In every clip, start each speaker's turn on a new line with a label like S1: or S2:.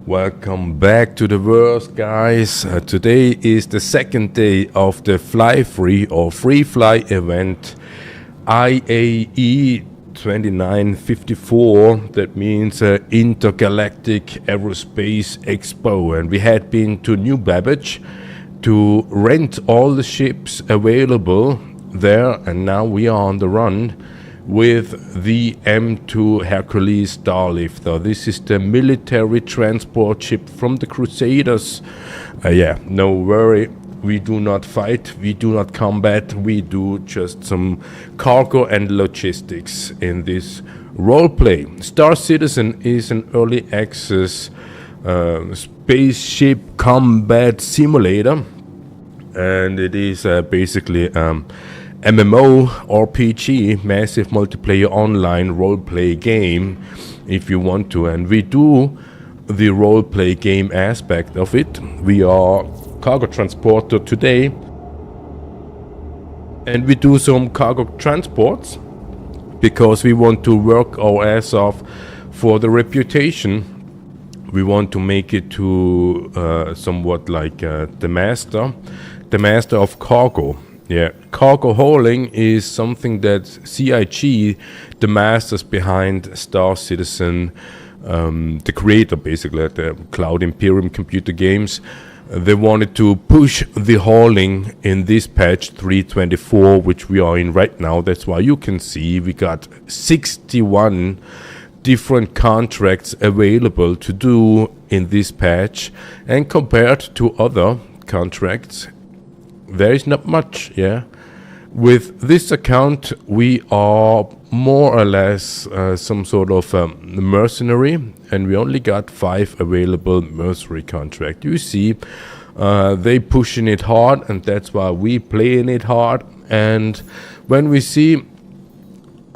S1: Welcome back to the verse, guys. Today is the second day of the Fly Free or Free Fly event IAE 2954. That means Intergalactic Aerospace Expo. And we had been to New Babbage to rent all the ships available there. And now we are on the run with the M2 Hercules Starlifter. This is the military transport ship from the Crusaders. No worry, we do not fight, we do not combat, we do just some cargo and logistics in this roleplay. Star Citizen is an early access spaceship combat simulator, and it is basically MMO RPG, massive multiplayer online roleplay game, if you want to. And we do the roleplay game aspect of it. We are cargo transporter today, and we do some cargo transports because we want to work our ass off for the reputation. We want to make it to somewhat like the master of cargo. Yeah, cargo hauling is something that CIG, the masters behind Star Citizen, the creator basically, the Cloud Imperium computer games, they wanted to push the hauling in this patch 324, which we are in right now. That's why you can see we got 61 different contracts available to do in this patch, and compared to other contracts, there is not much, yeah. With this account, we are more or less some sort of mercenary, and we only got 5 available mercenary contracts. You see, they pushing it hard, and that's why we playing it hard. And when we see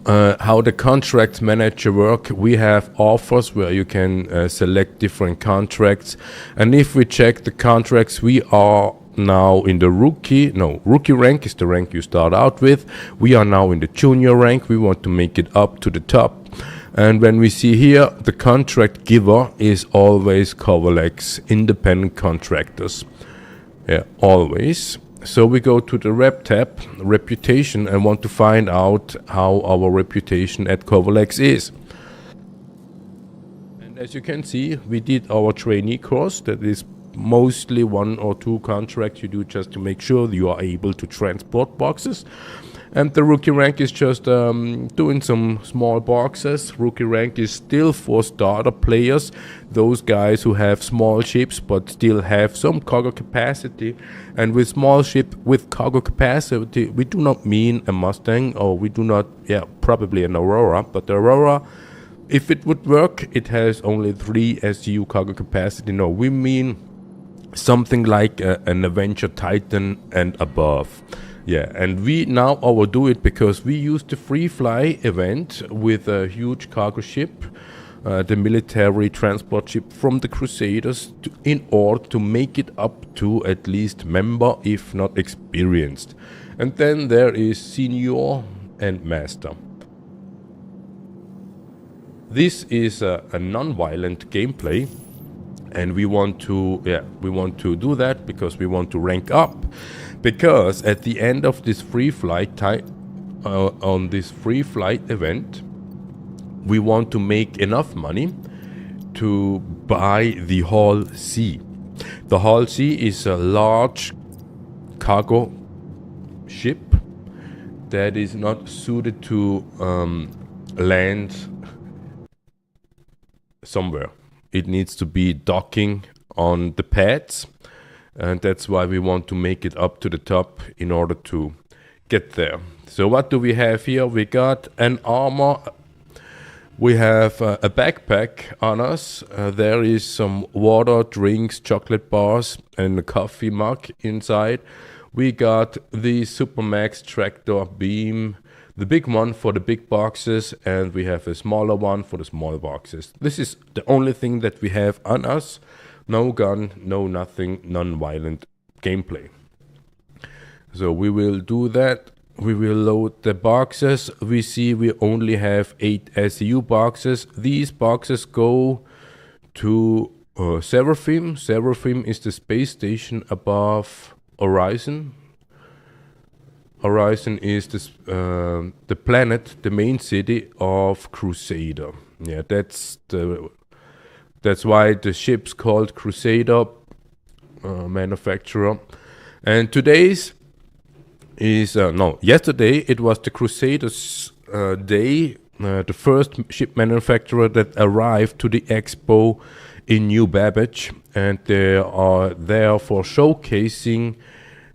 S1: how the contract manager work, we have offers where you can select different contracts, and if we check the contracts, we are now in the rookie rank is the rank you start out with. We are now in the junior rank. We want to make it up to the top, and when we see here, the contract giver is always Kovalex independent contractors, always. So we go to the rep tab, reputation, and want to find out how our reputation at Kovalex is. And as you can see, we did our trainee course. That is mostly 1 or 2 contracts you do just to make sure you are able to transport boxes. And the rookie rank is just doing some small boxes. Rookie rank is still for starter players, those guys who have small ships but still have some cargo capacity. And with small ship with cargo capacity, we do not mean a Mustang, or we do not, probably an Aurora, but the Aurora, if it would work, it has only 3 SU cargo capacity. No, we mean something like an Avenger Titan and above. And we now overdo it because we used the free fly event with a huge cargo ship, the military transport ship from the Crusaders, in order to make it up to at least member, if not experienced. And then there is senior and master. This is a non-violent gameplay. And we want to do that because we want to rank up. Because at the end of this free flight on this free flight event, we want to make enough money to buy the Hull C. The Hull C is a large cargo ship that is not suited to land somewhere. It needs to be docking on the pads, and that's why we want to make it up to the top in order to get there. So what do we have here? We got an armor. We have a backpack on us. There is some water, drinks, chocolate bars, and a coffee mug inside. We got the Supermax tractor beam, the big one for the big boxes, and we have a smaller one for the small boxes. This is the only thing that we have on us. No gun, no nothing, non-violent gameplay. So we will do that. We will load the boxes. We see we only have 8 SU boxes. These boxes go to Seraphim. Seraphim is the space station above Horizon. Horizon is the planet, the main city of Crusader. Yeah, that's why the ship's called Crusader manufacturer. And yesterday it was the Crusaders' day, the first ship manufacturer that arrived to the expo in New Babbage, and they are there for showcasing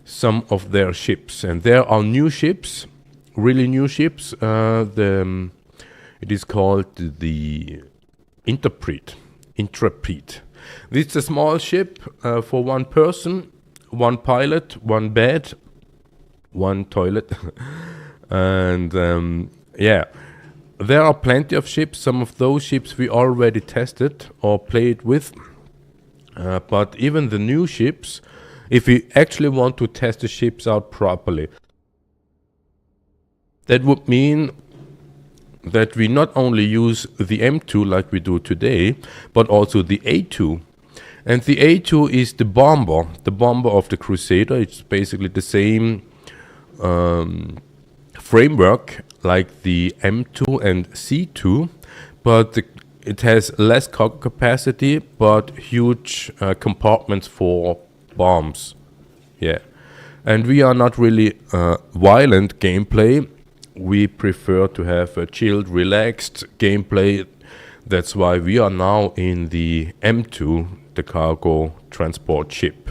S1: some of their ships. And there are new ships, really new ships. It is called the Intrepid. This is a small ship for one person, one pilot, one bed, one toilet. And there are plenty of ships. Some of those ships we already tested or played with. But even the new ships, if we actually want to test the ships out properly, that would mean that we not only use the M2 like we do today, but also the A2. And the A2 is the bomber of the Crusader. It's basically the same framework like the M2 and C2, but it has less cargo capacity, but huge compartments for bombs. Yeah, and we are not really violent gameplay. We prefer to have a chilled, relaxed gameplay. That's why we are now in the M2, the cargo transport ship.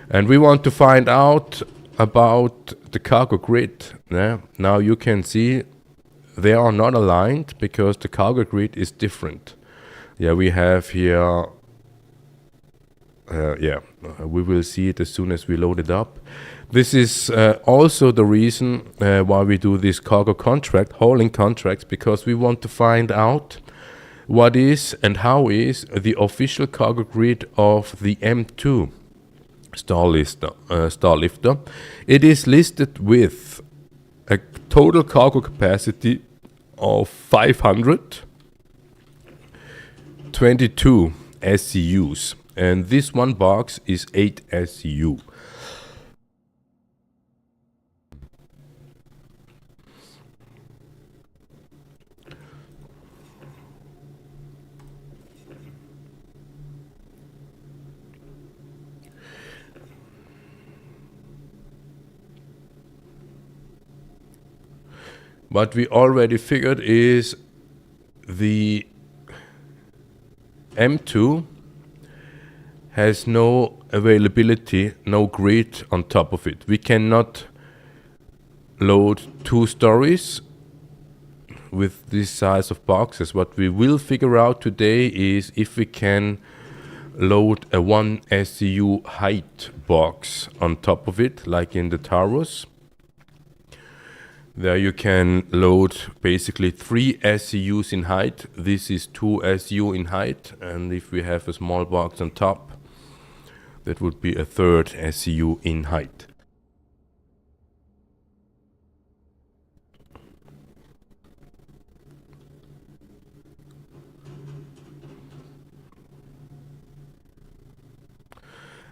S1: And we want to find out about the cargo grid. Yeah? Now you can see they are not aligned because the cargo grid is different. Yeah, we have here, we will see it as soon as we load it up. This is also the reason why we do this cargo contract, hauling contracts, because we want to find out what is and how is the official cargo grid of the M2 Starlifter. It is listed with a total cargo capacity of 522 SCUs, and this one box is 8 SCU. What we already figured is the M2 has no availability, no grid on top of it. We cannot load 2 stories with this size of boxes. What we will figure out today is if we can load a 1 SCU height box on top of it, like in the Taurus. There you can load basically 3 SCUs in height. This is 2 SCU in height, and if we have a small box on top, that would be a 3rd SCU in height.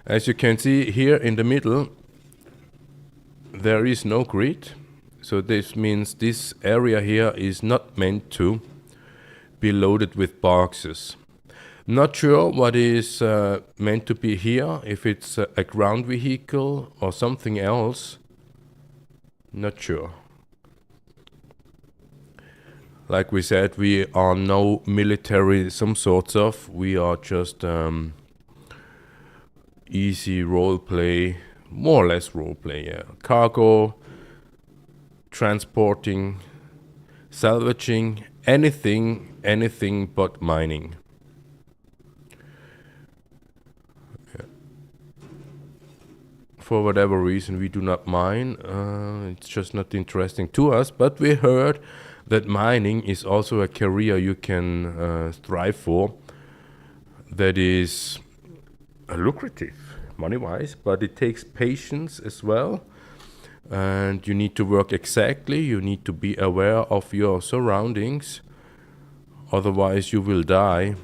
S1: As you can see here in the middle, there is no grid. So this means this area here is not meant to be loaded with boxes. Not sure what is meant to be here, if it's a ground vehicle or something else. Not sure. Like we said, we are no military some sorts of. We are just easy role play, more or less role play, yeah. Cargo, transporting, salvaging, anything but mining. Yeah. For whatever reason we do not mine, it's just not interesting to us, but we heard that mining is also a career you can strive for, that is lucrative money-wise, but it takes patience as well. And you need to work exactly, you need to be aware of your surroundings, otherwise you will die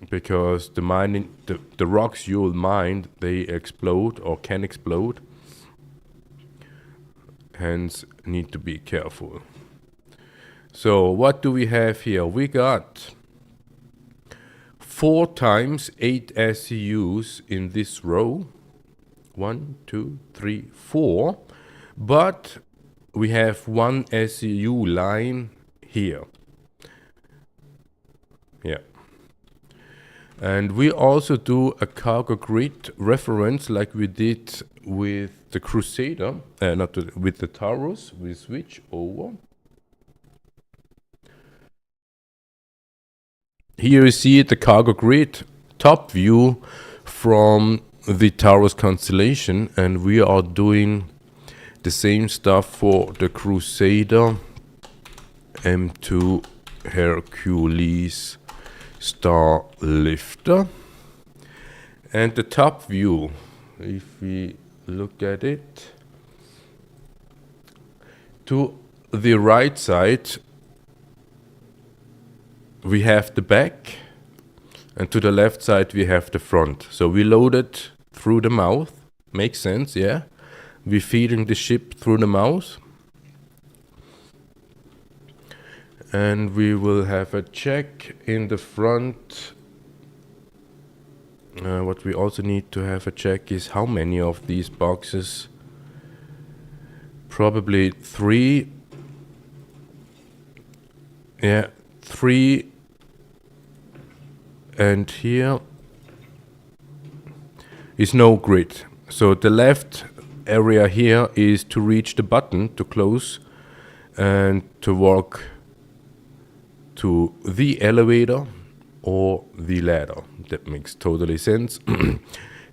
S1: because the rocks you'll mine, they explode or can explode, hence need to be careful. So what do we have here? We got 4 times 8 SCUs in this row. 1, 2, 3, 4. But we have 1 SCU line here. Yeah. And we also do a cargo grid reference like we did with the Crusader, with the Taurus. We switch over. Here you see the cargo grid top view from the Taurus constellation, and we are doing the same stuff for the Crusader, M2 Hercules Star Lifter. And the top view, if we look at it, to the right side we have the back, and to the left side we have the front. So we load it through the mouth. Makes sense, yeah? We're feeding the ship through the mouth. And we will have a check in the front. What we also need to have a check is how many of these boxes. Probably 3. Yeah, 3. And here is no grid. So the left area here is to reach the button to close and to walk to the elevator or the ladder. That makes totally sense.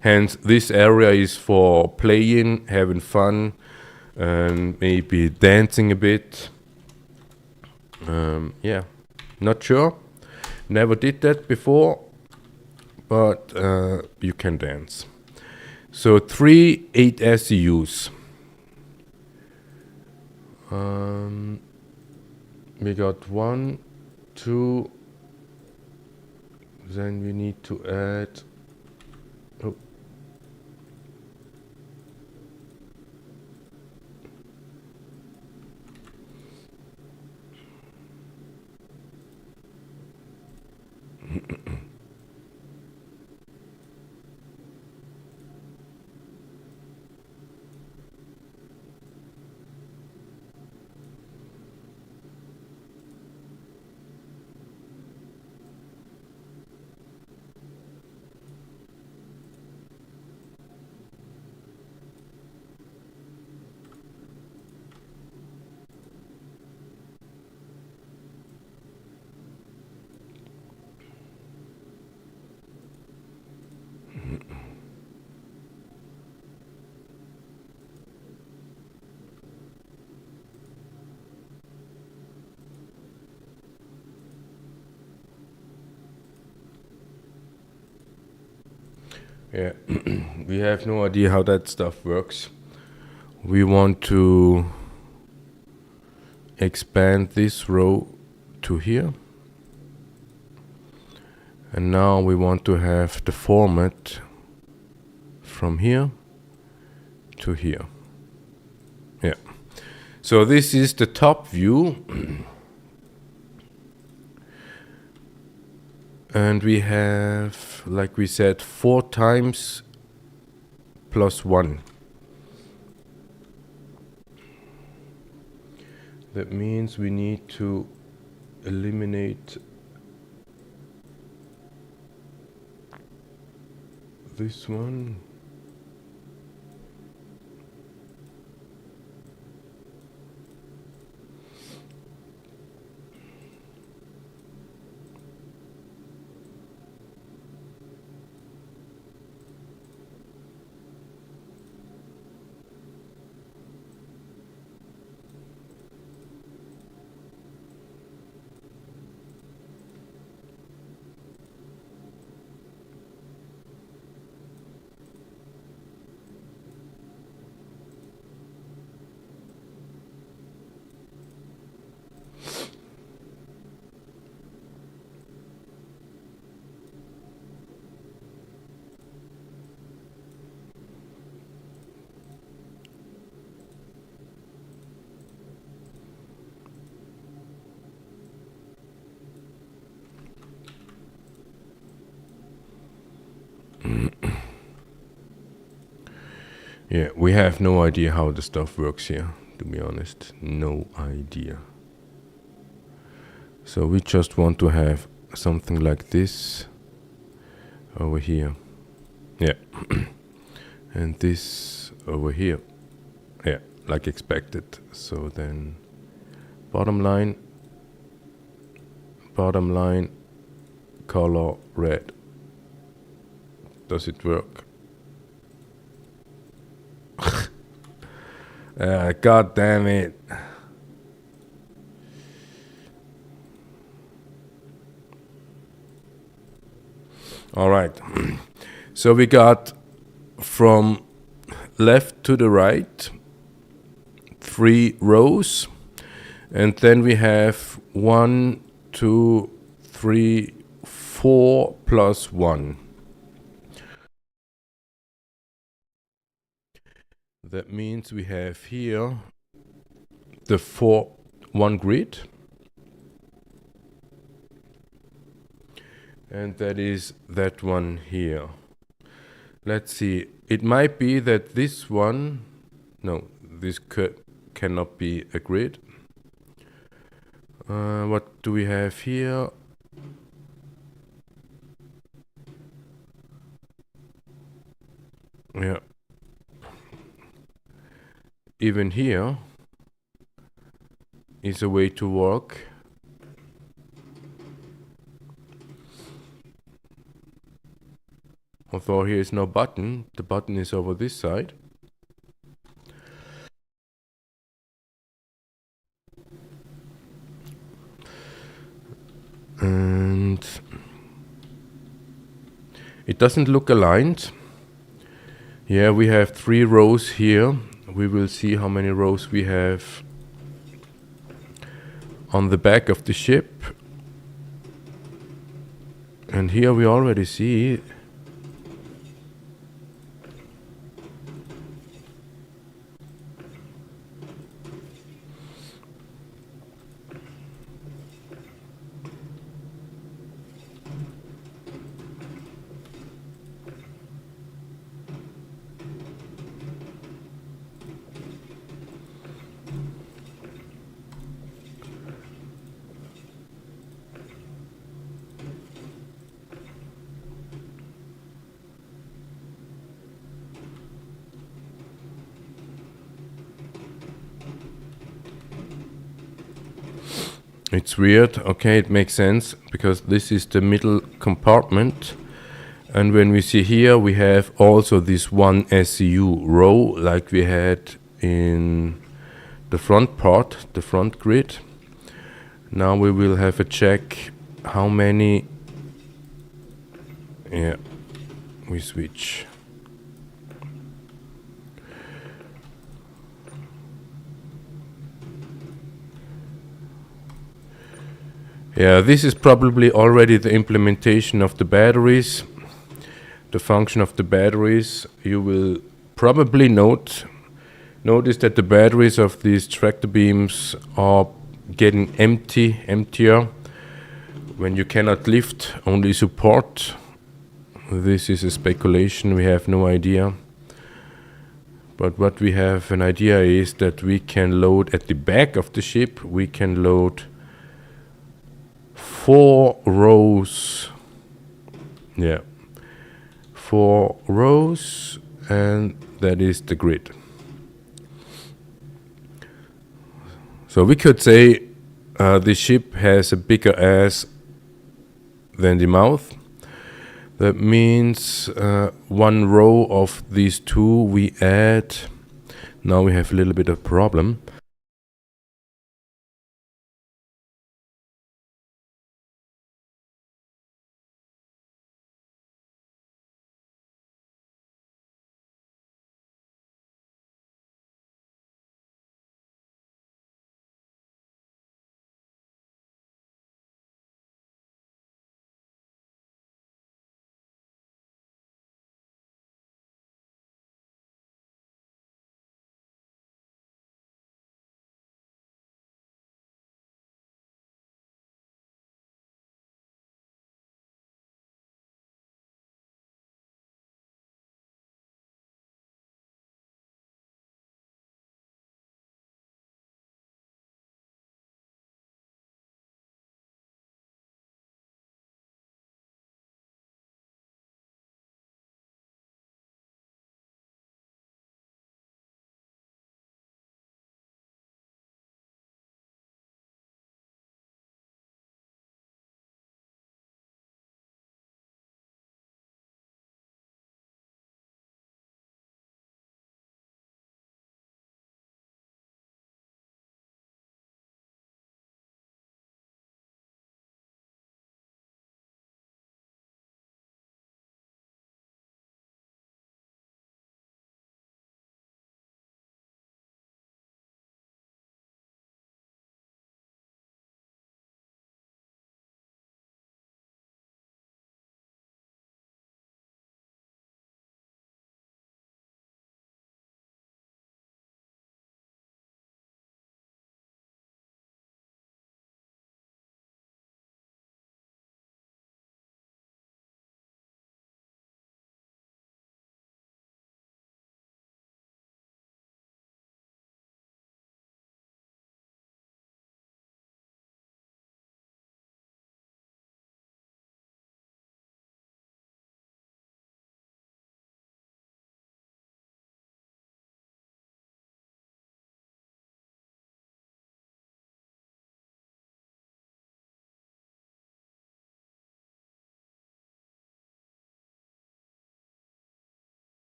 S1: Hence, this area is for playing, having fun, and maybe dancing a bit. Yeah, not sure. Never did that before, but you can dance. So 3 8 SCUs. We got 1, 2. Then we need to add. Oh. Yeah, we have no idea how that stuff works. We want to expand this row to here. And now we want to have the format from here to here. Yeah. So this is the top view. And we have, like we said, 4 times plus 1. That means we need to eliminate this one. Yeah, we have no idea how the stuff works here, to be honest. No idea. So we just want to have something like this over here. Yeah. And this over here. Yeah, like expected. So then bottom line, color red. Does it work? God damn it. All right. So we got from left to the right 3 rows, and then we have 1, 2, 3, 4 plus 1. That means we have here the 1 grid, and that is that one here. Let's see, it might be that this one, no, this cannot be a grid. What do we have here? Yeah. Even here is a way to work. Although here is no button, the button is over this side. And it doesn't look aligned. Yeah, we have 3 rows here. We will see how many rows we have on the back of the ship. And here we already see it's weird. Okay, it makes sense because this is the middle compartment. And when we see here, we have also this 1 SCU row like we had in the front part, the front grid. Now we will have a check how many. Yeah, we switch. Yeah, this is probably already the implementation of the batteries, the function of the batteries. You will probably notice that the batteries of these tractor beams are getting emptier when you cannot lift, only support. This is a speculation, we have no idea. But what we have an idea is that we can load at the back of the ship, we can load 4 rows. Yeah, 4 rows, and that is the grid. So we could say the ship has a bigger ass than the mouth. That means 1 row of these 2 we add. Now we have a little bit of problem.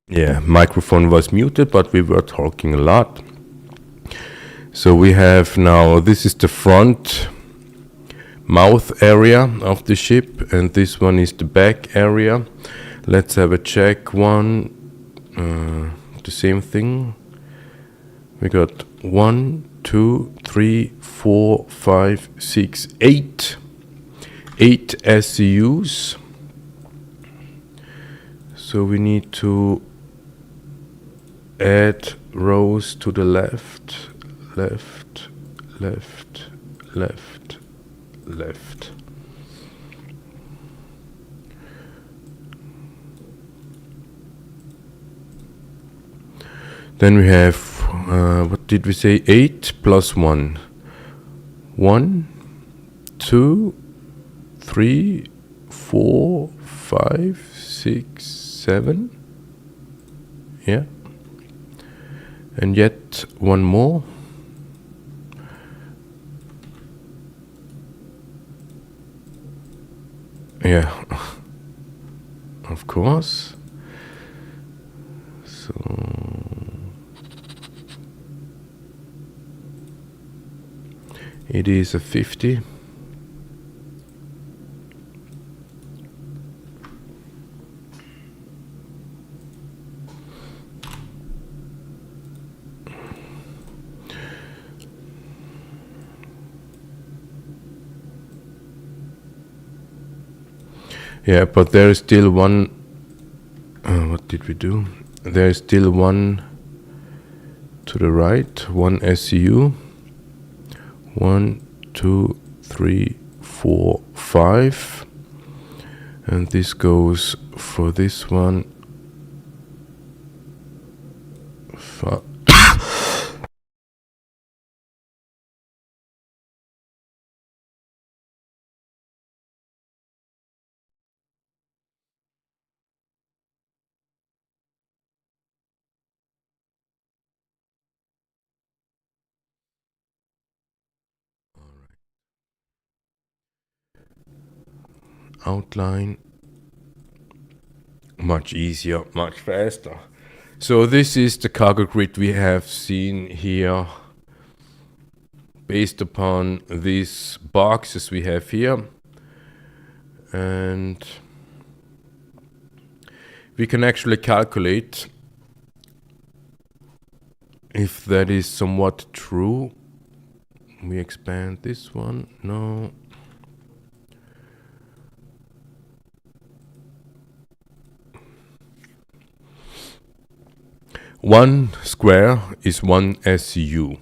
S1: Yeah, microphone was muted, but we were talking a lot. So we have now, this is the front mouth area of the ship, and this one is the back area. Let's have a check. The same thing. We got 1, 2, 3, 4, 5, 6, 8. 8 SCUs. So we need to add rows to the left, left, left, left, left. Then we have, what did we say? 8 plus 1. 1, 2, 3, 4, 5, 6, 7. Yeah. And yet one more. Yeah. Of course. So it is a 50. Yeah, but there is still one. What did we do? There is still one to the right, one SCU. 1, 2, 3, 4, 5. And this goes for this one. Outline. Much easier, much faster. So this is the cargo grid we have seen here based upon these boxes we have here. And we can actually calculate if that is somewhat true. We expand this one. No. One square is one SCU.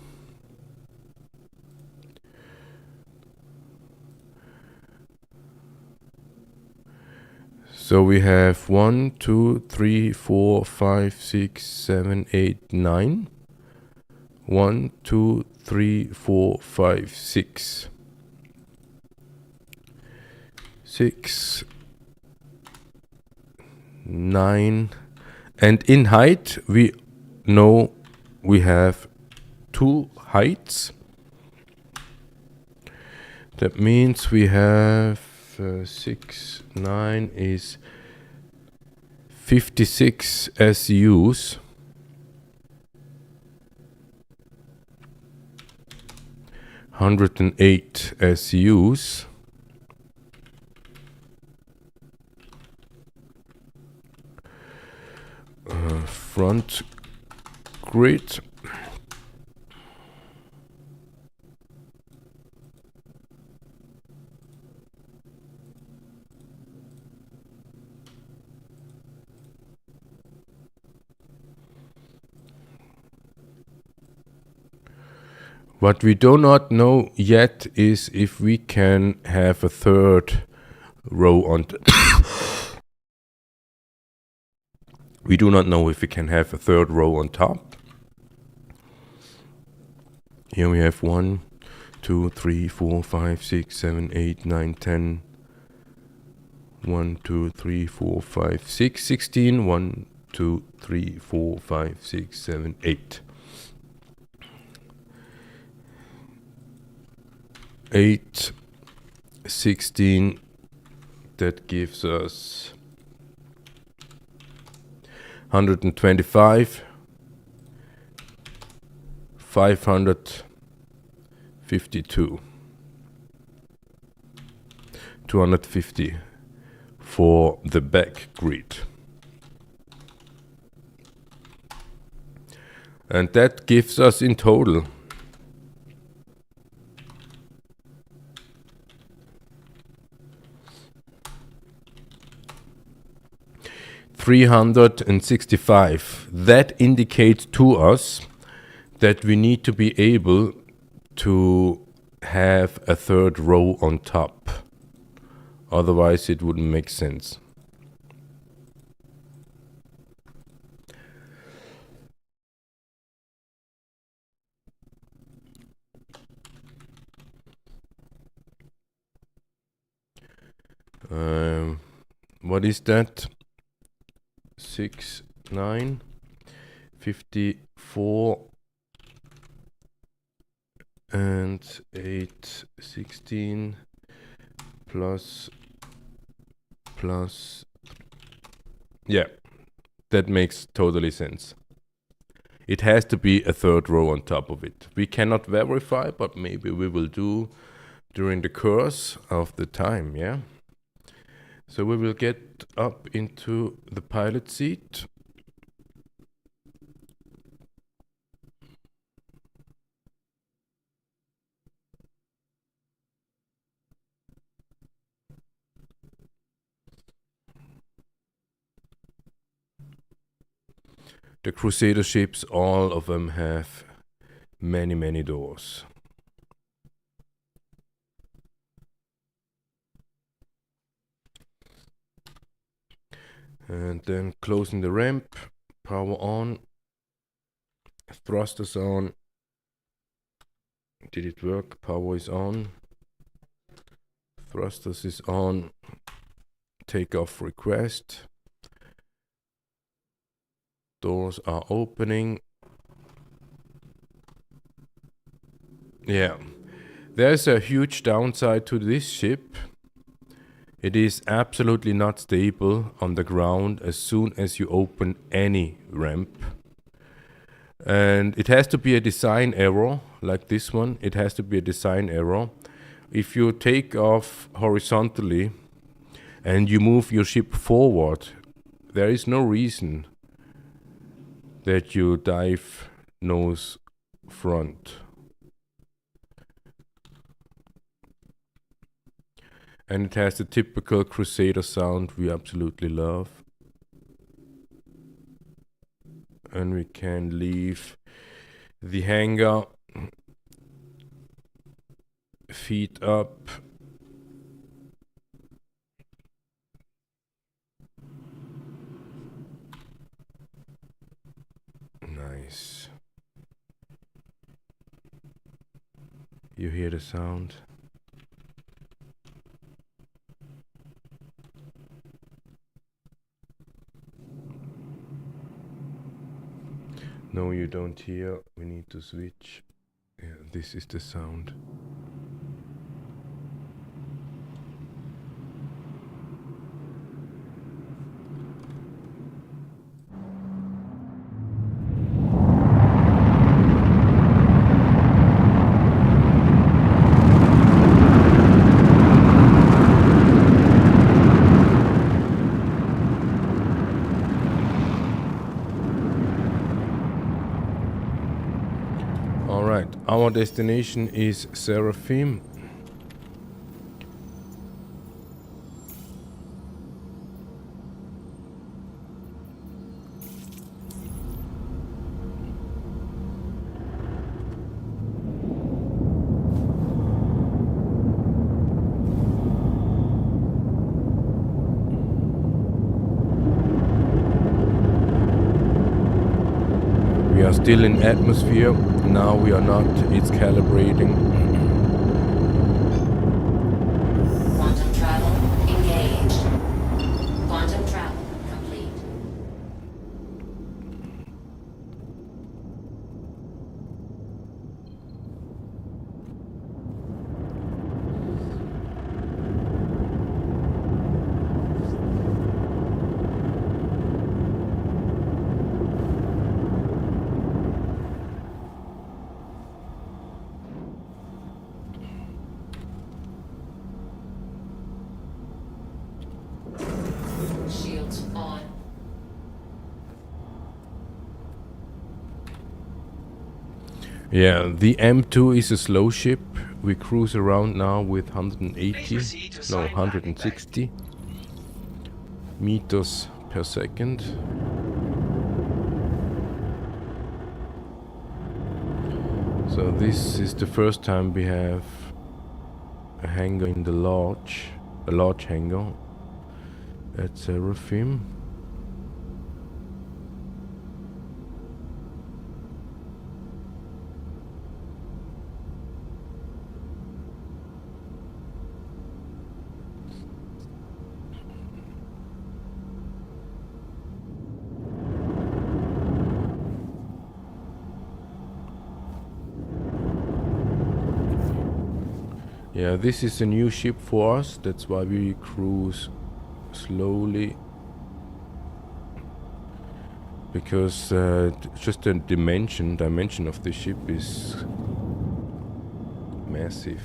S1: So we have 1, 2, 3, 4, 5, 6, 7, 8, 9. 1, 2, 3, 4, 5, 6. 6, 9. And in height, we know we have 2 heights. That means we have 6, 9 is 56 SUs. 108 SUs. Front grid. What we do not know yet is if we can have a third row on we do not know if we can have a third row on top. Here we have 1, 2, 3, 4, 5, 6, 7, 8, 9, 10. 1, 2, 3, 4, 5, 6, 16. 1, 2, 3, 4, 5, 6, 7, 8. 8, 16. That gives us 125, 552, 250 for the back grid. And that gives us in total 365. That indicates to us that we need to be able to have a third row on top. Otherwise, it wouldn't make sense. What is that? 6, 9, 54, and 8, 16, plus, yeah, that makes totally sense. It has to be a third row on top of it. We cannot verify, but maybe we will do during the course of the time, yeah? So we will get up into the pilot seat. The Crusader ships, all of them have many, many doors. And then closing the ramp, power on, thrusters on. Did it work? Power is on. Thrusters is on. Takeoff request. Doors are opening. Yeah, there's a huge downside to this ship. It is absolutely not stable on the ground as soon as you open any ramp. And it has to be a design error, like this one. It has to be a design error. If you take off horizontally and you move your ship forward, there is no reason that you dive nose front. And it has the typical Crusader sound we absolutely love. And we can leave the hangar, feet up. Nice. You hear the sound? No, you don't hear. We need to switch. Yeah, this is the sound. Our destination is Seraphim. We are still in atmosphere. Now we are not, it's calibrating.
S2: Quantum travel engaged. Quantum travel complete.
S1: Yeah, the M2 is a slow ship. We cruise around now with 180, no, 160 meters per second. So this is the first time we have a hangar in the lodge, a large hangar at Seraphim. Yeah, this is a new ship for us, that's why we cruise slowly. Because just the dimension of the ship is massive.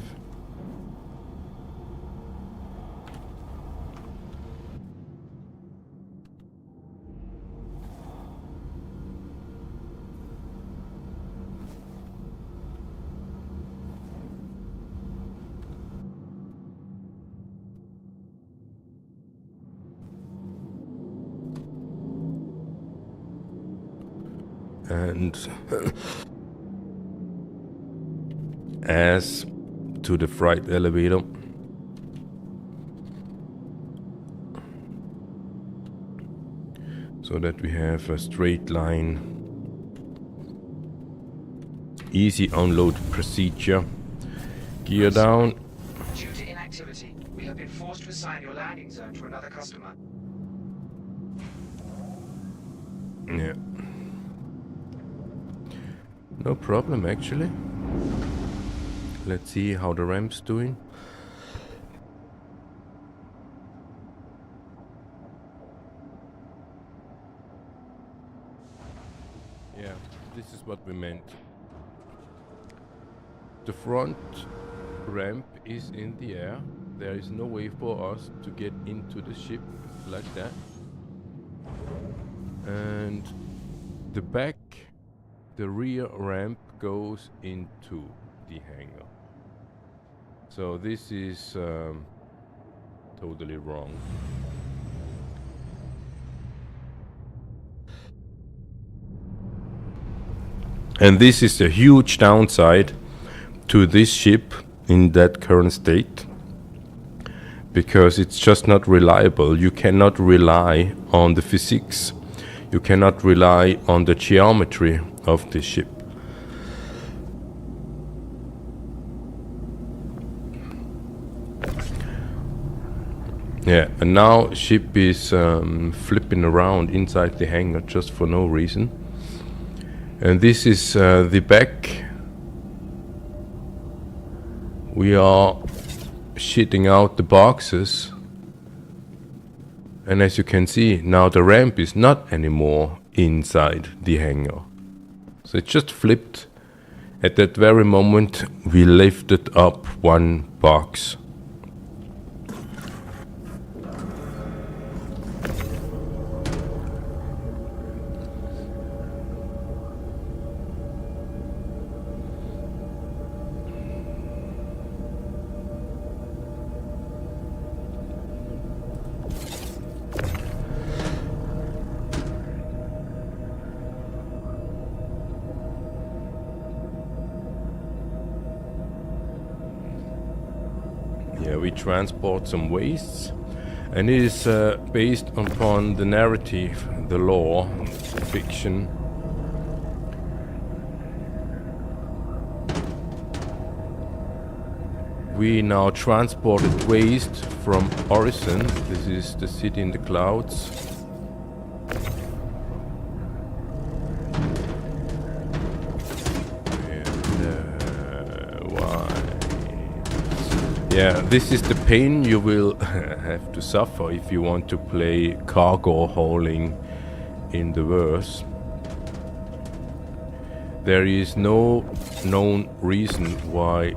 S1: And as to the freight elevator, so that we have a straight line, easy unload procedure. Gear down.
S3: Due to inactivity, we have been forced to assign your landing zone to another customer.
S1: Yeah. No problem, actually. Let's see how the ramp's doing. Yeah, this is what we meant. The front ramp is in the air. There is no way for us to get into the ship like that. And the back, the rear ramp goes into the hangar. So this is totally wrong. And this is a huge downside to this ship in that current state, because it's just not reliable. You cannot rely on the physics. You cannot rely on the geometry of the ship. Yeah, and now ship is flipping around inside the hangar just for no reason. And this is the back. We are shitting out the boxes. And as you can see, now the ramp is not anymore inside the hangar. So it just flipped. At that very moment, we lifted up one box. We transport some wastes, and it is based upon the narrative, the law, the fiction. We now transported waste from Orison. This is the city in the clouds. Yeah, this is the pain you will have to suffer if you want to play cargo hauling in the verse. There is no known reason why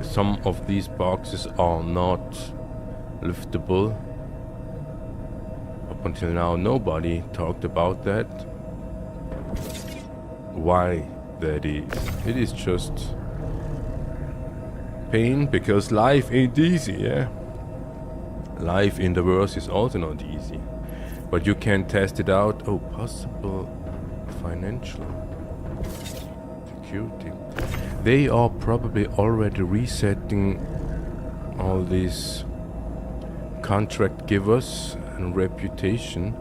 S1: some of these boxes are not liftable. Up until now, nobody talked about that. Why that is. It is just pain because life ain't easy, yeah? Life in the verse is also not easy. But you can test it out. Oh, possible financial security. They are probably already resetting all these contract givers and reputation,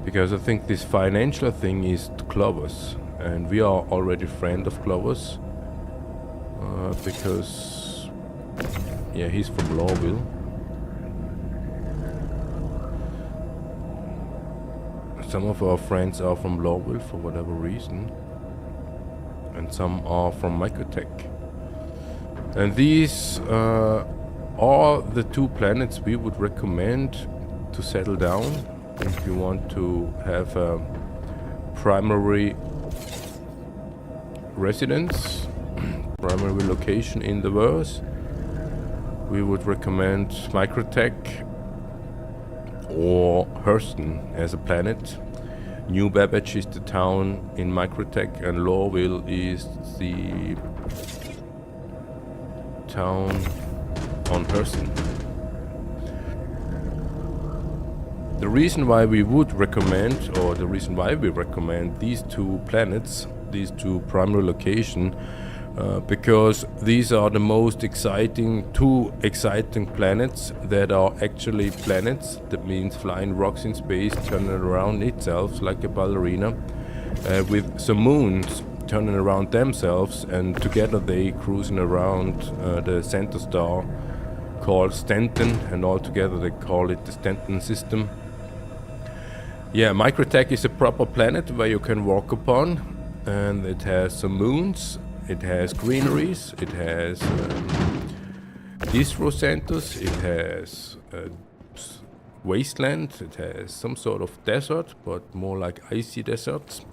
S1: because I think this financial thing is Clovis, and we are already friend of Clovis because yeah, he's from Lawville. Some of our friends are from Lawville for whatever reason, and some are from Microtech. And these are the two planets we would recommend to settle down if you want to have a primary residence, primary location in the verse. We would recommend Microtech or Hurston as a planet. New Babbage is the town in Microtech, and Lawville is the town on Hurston. The reason why we would recommend, or the reason why we recommend these two planets, these two primary locations, because these are the most two exciting planets that are actually planets. That means flying rocks in space, turning around itself like a ballerina, with some moons turning around themselves, and together they cruising around the center star called Stanton, and all together they call it the Stanton system. Yeah, Microtech is a proper planet where you can walk upon, and it has some moons. It has greeneries, it has distro centers, it has wasteland, it has some sort of desert, but more like icy deserts.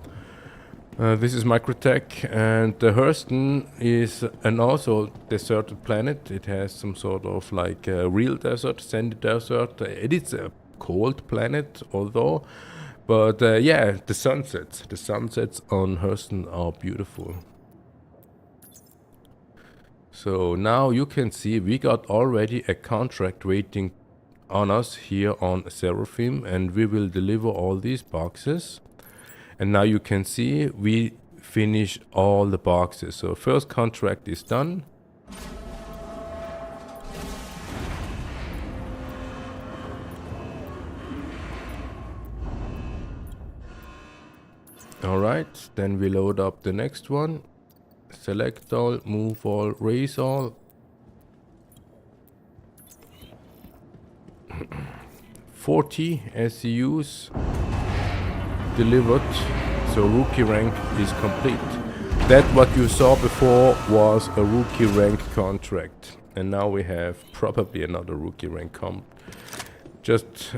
S1: This is Microtech, and Hurston is an also deserted planet. It has some sort of like a real desert, sandy desert. It is a cold planet, although, but yeah, the sunsets on Hurston are beautiful. So now you can see we got already a contract waiting on us here on Seraphim, and we will deliver all these boxes. And now you can see we finish all the boxes. So first contract is done. Alright, then we load up the next one. Select all, move all, raise all. 40 SCUs delivered, so rookie rank is complete. That what you saw before was a rookie rank contract, and now we have probably another rookie rank comp, just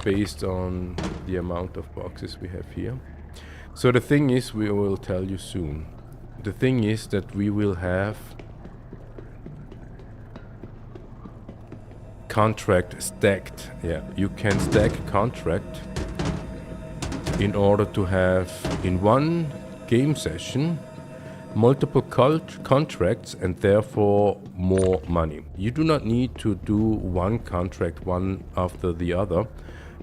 S1: based on the amount of boxes we have here. So the thing is, we will tell you soon. The thing is that we will have contract stacked. Yeah, you can stack contract in order to have in one game session multiple contracts and therefore more money. You do not need to do one contract one after the other.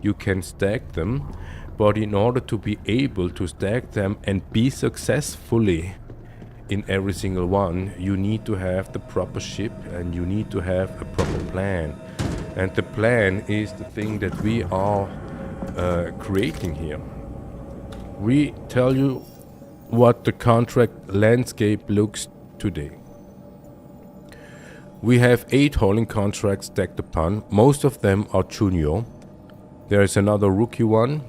S1: You can stack them, but in order to be able to stack them and be successfully in every single one, you need to have the proper ship and you need to have a proper plan. And the plan is the thing that we are creating here. We tell you what the contract landscape looks today. We have 8 hauling contracts stacked upon. Most of them are junior. There is another rookie one.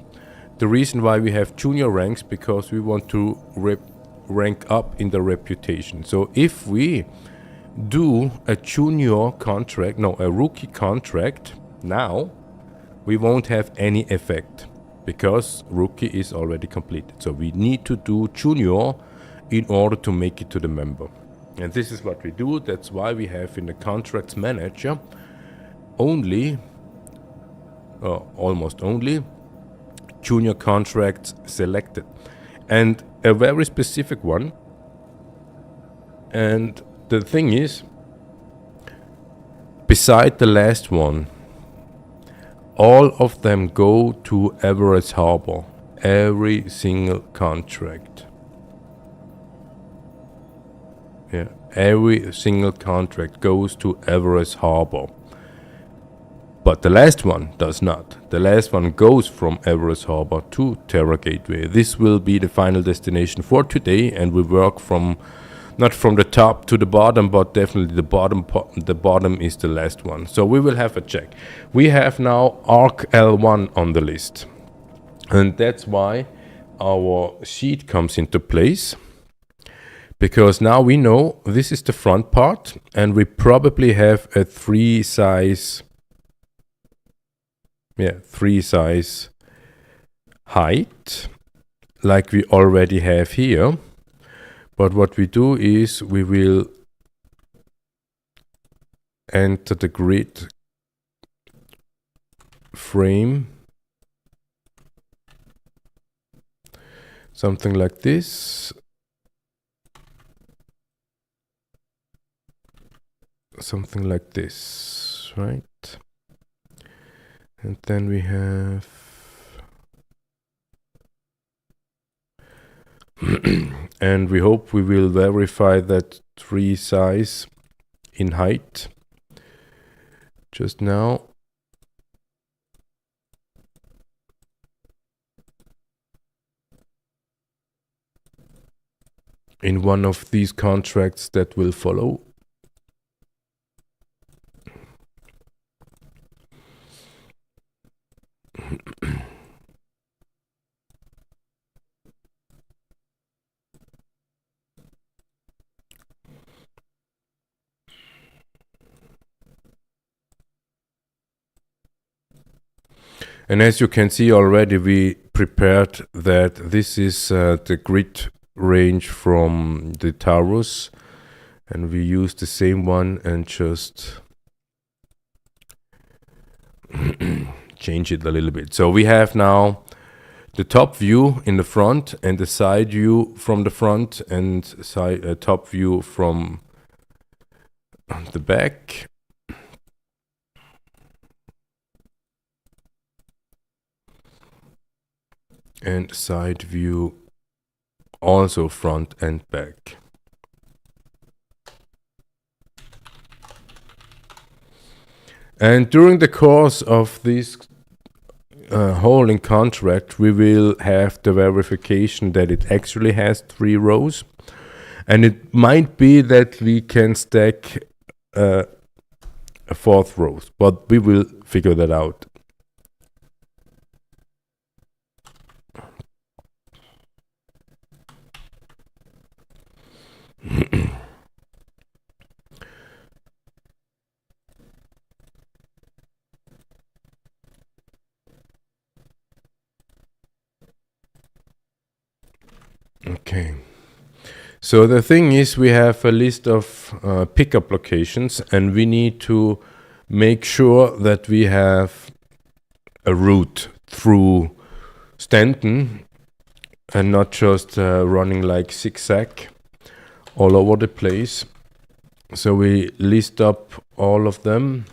S1: The reason why we have junior ranks, because we want to rank up in the reputation. So if we do a junior contract, no, a rookie contract now, we won't have any effect because rookie is already completed. So we need to do junior in order to make it to the member. And this is what we do. That's why we have in the contracts manager only, almost only, junior contracts selected. And a very specific one And the thing is, beside the last one, all of them go to Everest Harbor. Every single contract. Yeah, every single contract goes to Everest Harbor. But the last one does not. The last one goes from Everest Harbor to Terra Gateway. This will be the final destination for today, and we work from not from the top to the bottom, but definitely the bottom is the last one. So we will have a check. We have now Arc L1 on the list. And that's why our sheet comes into place. Because now we know this is the front part, and we probably have a three size height, like we already have here. But what we do is we will enter the grid frame, something like this, right? And then we have and we hope we will verify that tree size in height just now. In one of these contracts that will follow. And as you can see already, we prepared that this is the grid range from the Taurus, and we use the same one and just change it a little bit. So we have now the top view in the front and the side view from the front and top view from the back. And side view also front and back. And during the course of this holding contract, we will have the verification that it actually has 3 rows. And it might be that we can stack a 4th row, but we will figure that out. Okay. So the thing is, we have a list of pickup locations, and we need to make sure that we have a route through Stanton and not just running like zigzag all over the place. So we list up all of them.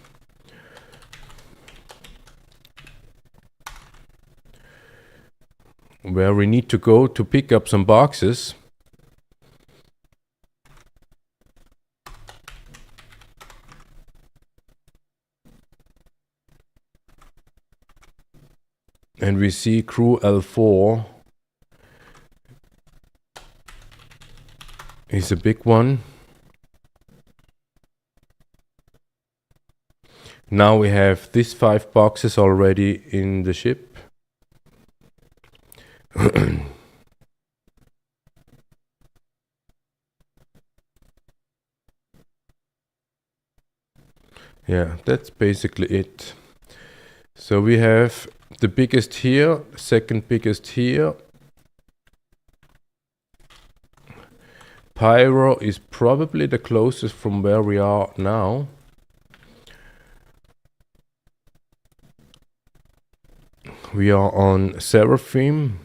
S1: Where we need to go to pick up some boxes. And we see crew L4 is a big one. Now we have these 5 boxes already in the ship. Yeah, that's basically it. So we have the biggest here, second biggest here. Pyro is probably the closest from where we are now. We are on Seraphim.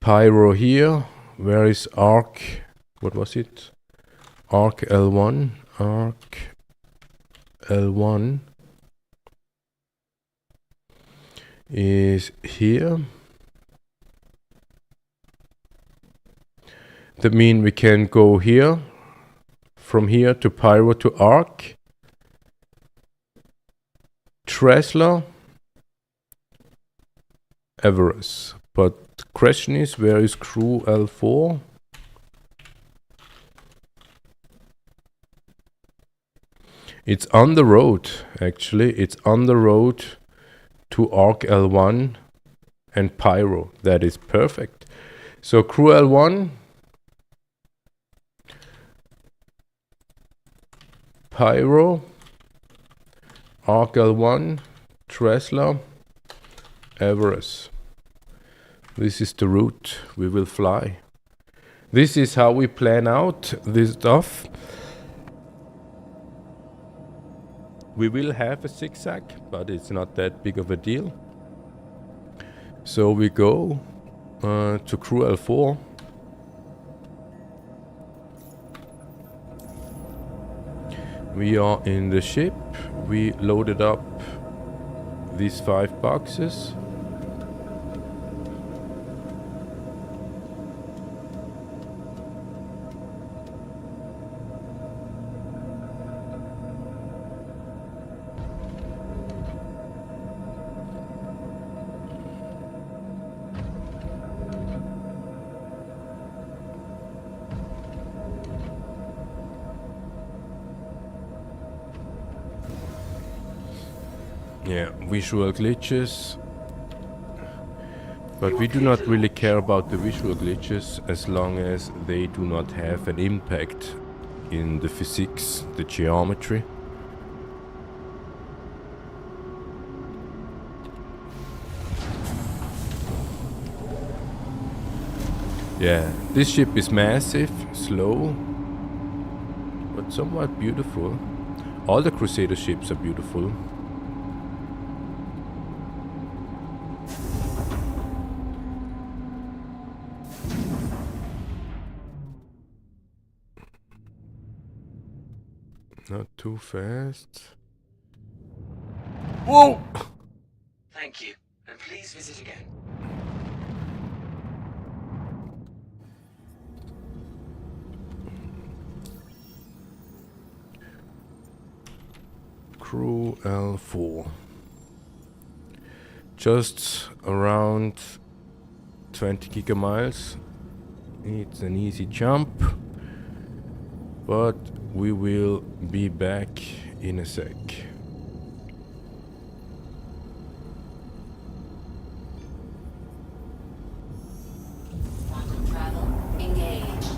S1: Pyro here. Where is arc? What was it? Arc L1. Arc L1 is here. That means we can go here, from here to Pyro to arc. Tresla, Everest. But the question is, where is crew L4? It's on the road, actually. It's on the road to arc L1 and Pyro. That is perfect. So crew L1, Pyro, arc L1, Tresla, Everest. This is the route we will fly. This is how we plan out this stuff. We will have a zigzag, but it's not that big of a deal. So we go to crew L4. We are in the ship. We loaded up these 5 boxes. Yeah, visual glitches. But we do not really care about the visual glitches as long as they do not have an impact in the physics, the geometry. Yeah, this ship is massive, slow, but somewhat beautiful. All the Crusader ships are beautiful. Not too fast. Whoa!
S3: Thank you, and please visit again.
S1: Crew L4. Just around 20 gigamiles. It's an easy jump, but we will be back in a sec.
S2: Quantum travel engaged.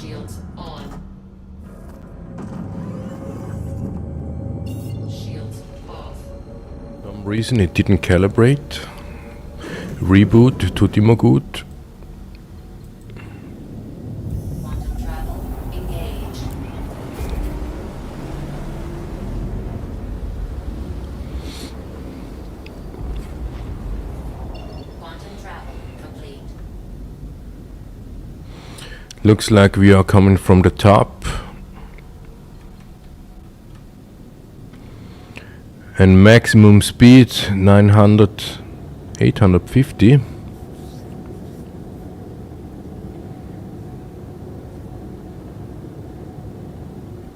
S2: Shields on. Shields off.
S1: For some reason it didn't calibrate. Reboot, tut immer gut.
S2: Quantum travel engaged. Quantum travel complete.
S1: Looks like we are coming from the top. And maximum speed 900, 850.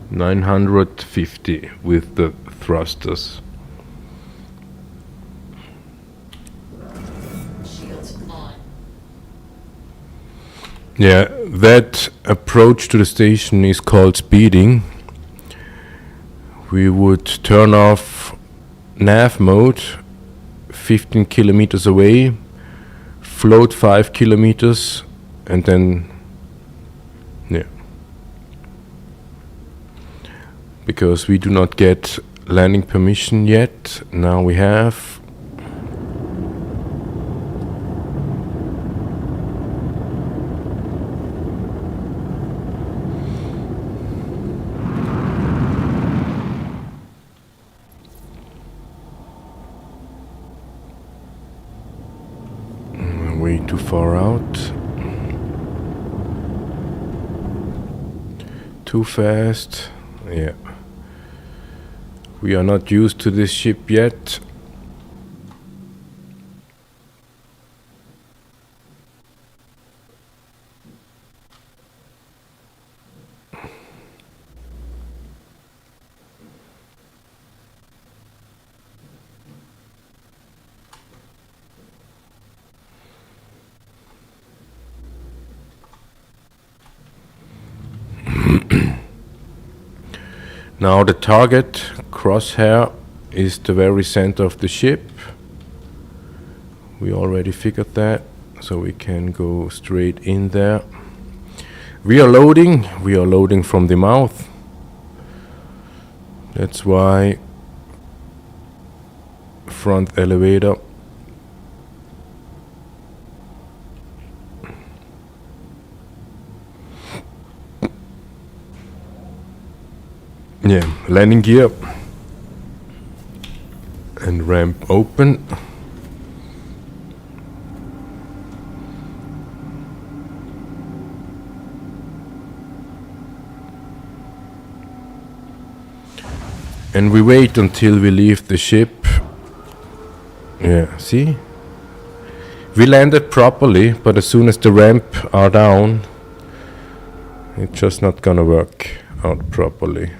S1: $950 with the thrusters.
S2: Shields on.
S1: Yeah, that approach to the station is called speeding. We would turn off nav mode 15 kilometers away, float 5 kilometers, and then, yeah. Because we do not get landing permission yet, now we have. Way too far out. Too fast. Yeah. We are not used to this ship yet. Now the target crosshair is the very center of the ship. We already figured that, so we can go straight in there. We are loading from the mouth. That's why front elevator. Yeah, landing gear and ramp open. And we wait until we leave the ship. Yeah, see? We landed properly, but as soon as the ramp are down, it's just not gonna work out properly.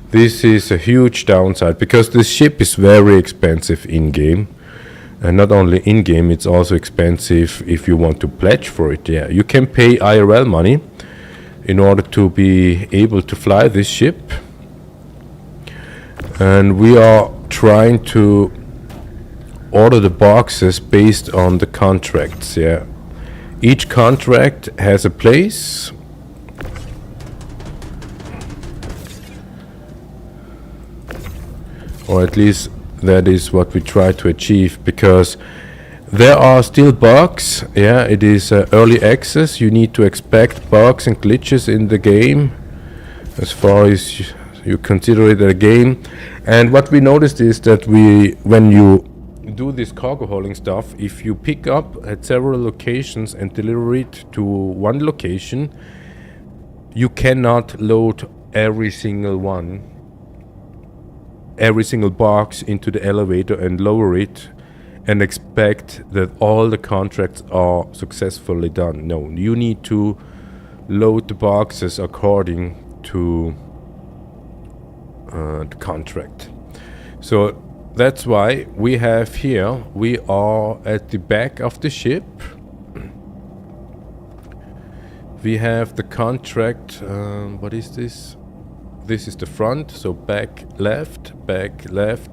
S1: This is a huge downside because this ship is very expensive in-game. And not only in-game, it's also expensive if you want to pledge for it. Yeah, you can pay IRL money in order to be able to fly this ship. And we are trying to order the boxes based on the contracts. Yeah, each contract has a place. Or at least that is what we try to achieve, because there are still bugs. Yeah, it is early access. You need to expect bugs and glitches in the game as far as you consider it a game. And what we noticed is that when you do this cargo hauling stuff, if you pick up at several locations and deliver it to one location, you cannot load every single box into the elevator and lower it and expect that all the contracts are successfully done. No, you need to load the boxes according to the contract. So that's why we are at the back of the ship. We have the contract, what is this? This is the front, so back left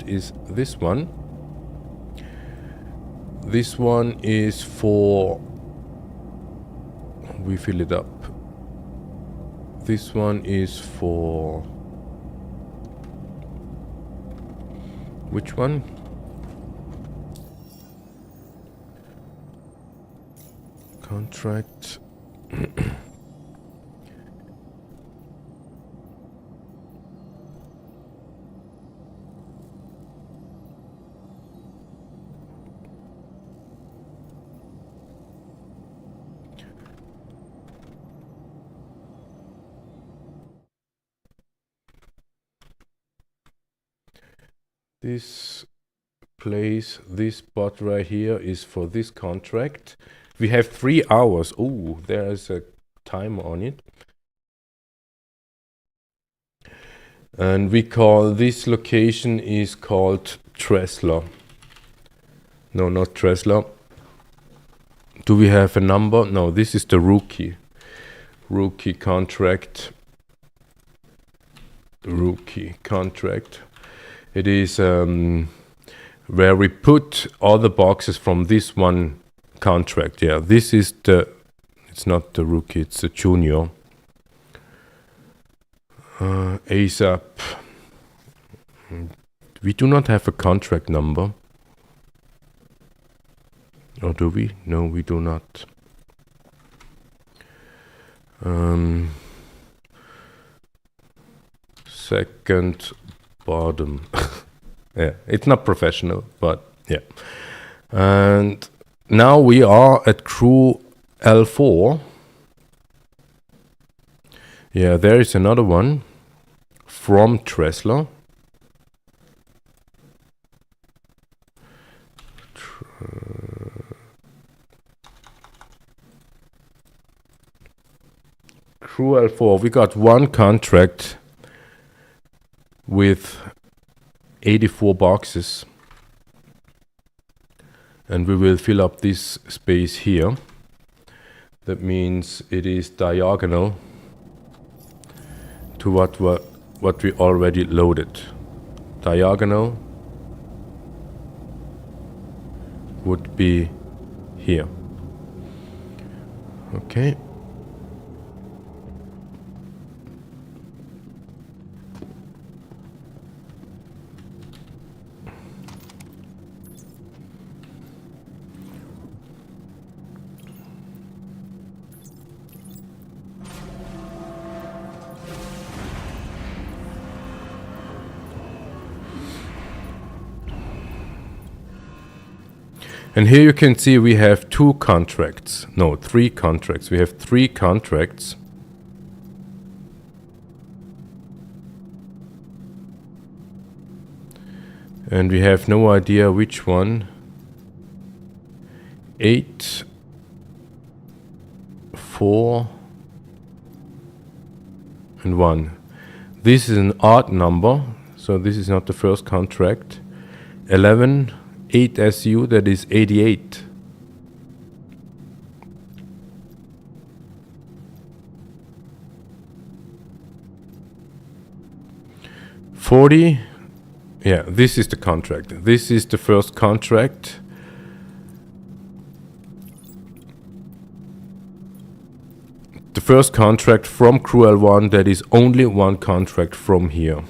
S1: is this one. This one is for, we fill it up. This one is for... Which one? Contract. This place, this spot right here is for this contract. We have 3 hours. Oh, there is a timer on it. And we call this location is called Tresler. No, not Tresler. Do we have a number? No, this is the rookie. Rookie contract. Rookie contract. It is where we put all the boxes from this one contract. Yeah, this is the, it's not the rookie, it's the junior. ASAP. We do not have a contract number. Or do we? No, we do not. Second bottom. Yeah, it's not professional, but yeah. And now we are at crew L4. Yeah, there is another one from Tresler. Crew L4, we got one contract with 84 boxes, and we will fill up this space here. That means it is diagonal to what we already loaded. Diagonal would be here. Okay. And here you can see we have 2 contracts. No, 3 contracts. We have 3 contracts. And we have no idea which one. 8, 4, and 1. This is an odd number, so this is not the first contract. 11, 8 SU, that is 88. $40. Yeah, this is the contract. This is the first contract. The first contract from Crew L1, that is only one contract from here.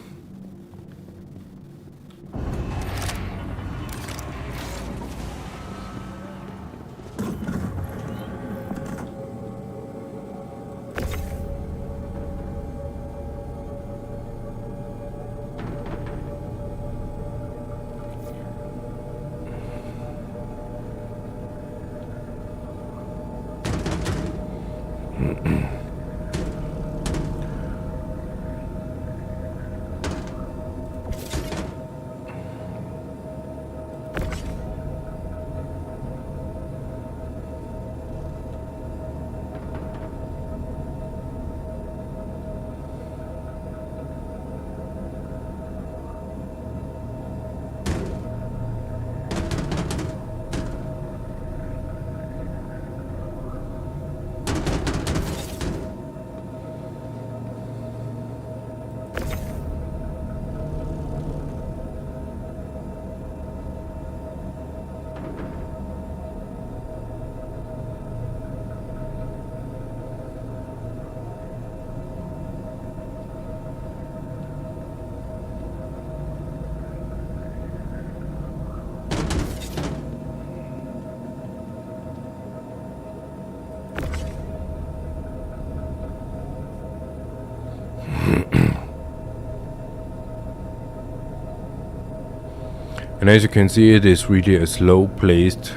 S1: And as you can see, it is really a slow-paced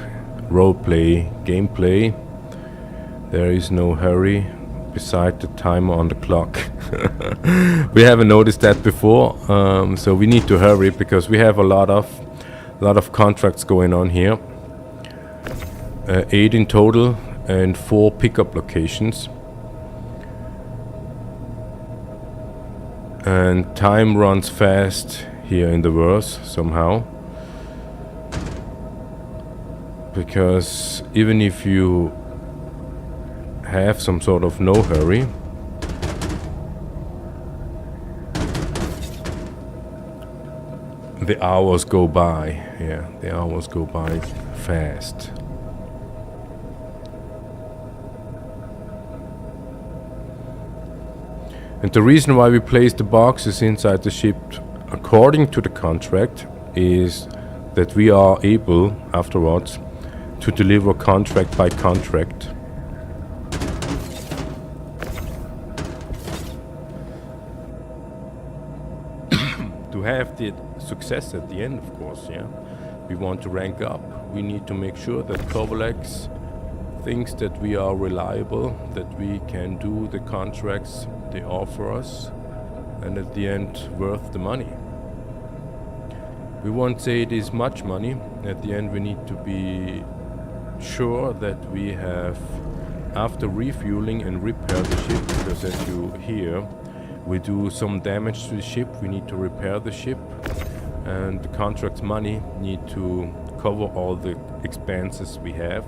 S1: roleplay gameplay. There is no hurry beside the timer on the clock. We haven't noticed that before, so we need to hurry because we have a lot of contracts going on here. 8 in total and 4 pickup locations. And time runs fast here in the verse somehow. Because even if you have some sort of no hurry, the hours go by. Yeah, the hours go by fast. And the reason why we place the boxes inside the ship according to the contract is that we are able afterwards to deliver contract by contract. To have the success at the end, of course, yeah. We want to rank up. We need to make sure that Kovalex thinks that we are reliable, that we can do the contracts they offer us, and at the end worth the money. We won't say it is much money. At the end we need to be sure that we have, after refueling and repair the ship, because as you hear, we do some damage to the ship, we need to repair the ship, and the contract money need to cover all the expenses we have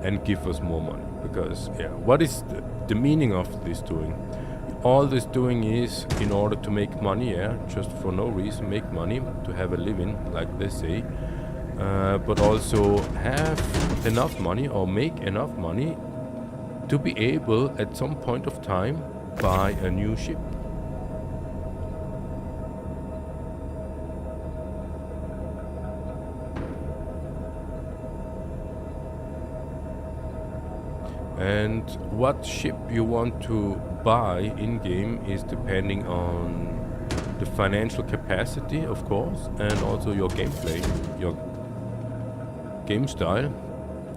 S1: and give us more money. Because yeah, what is the meaning of this doing? All this doing is in order to make money, yeah, just for no reason, make money, to have a living, like they say, but also have enough money or make enough money to be able at some point of time buy a new ship. And what ship you want to buy in-game is depending on the financial capacity, of course, and also your gameplay, your game style.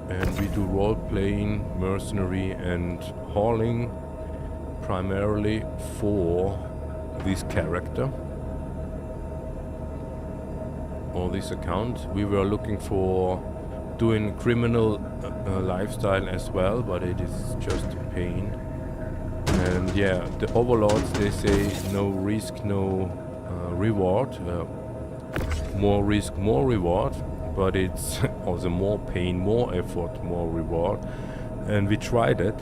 S1: And we do role-playing, mercenary and hauling primarily for this character or this account. We were looking for doing criminal lifestyle as well, but it is just a pain. And yeah, the overlords, they say no risk, no reward. More risk, more reward, but it's also more pain, more effort, more reward. And we tried it.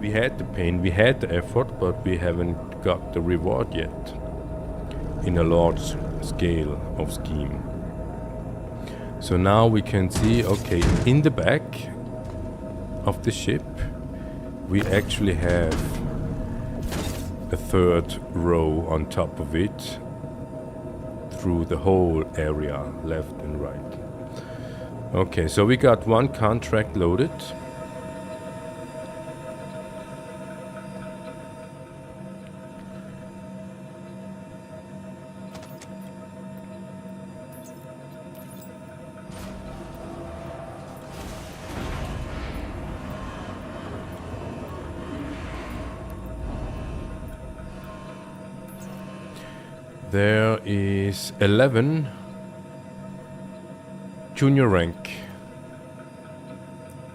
S1: We had the pain, we had the effort, but we haven't got the reward yet in a large scale of scheme. So now we can see, okay, in the back of the ship we actually have a third row on top of it through the whole area, left and right. Okay, so we got one contract loaded. There is 11 junior rank,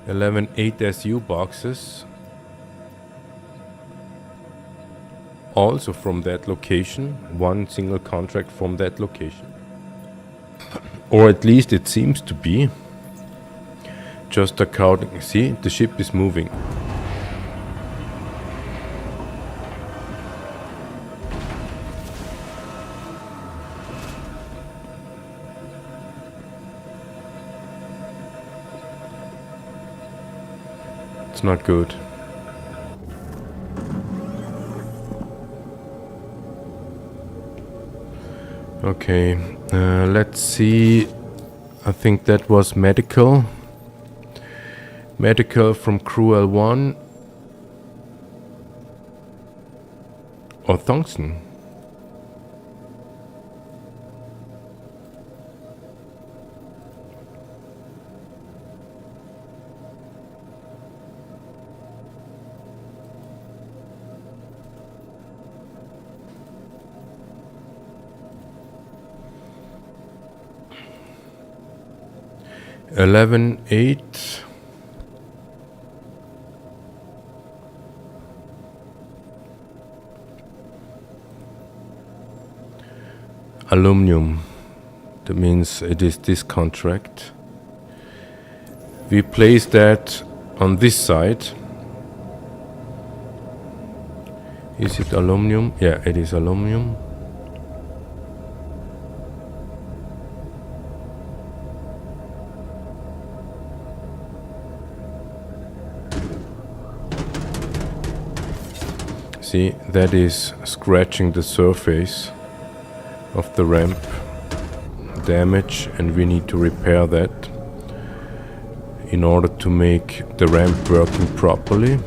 S1: 11 8SU boxes, also from that location, one single contract from that location. Or at least it seems to be. Just according, see, the ship is moving. It's not good. Okay, let's see. I think that was medical. Medical from Cruel 1 or tungsten. Eleven eight. Aluminum. That means it is this contract. We place that on this side. Is it aluminum? Yeah, it is aluminum. See, that is scratching the surface of the ramp, damage, and we need to repair that in order to make the ramp working properly.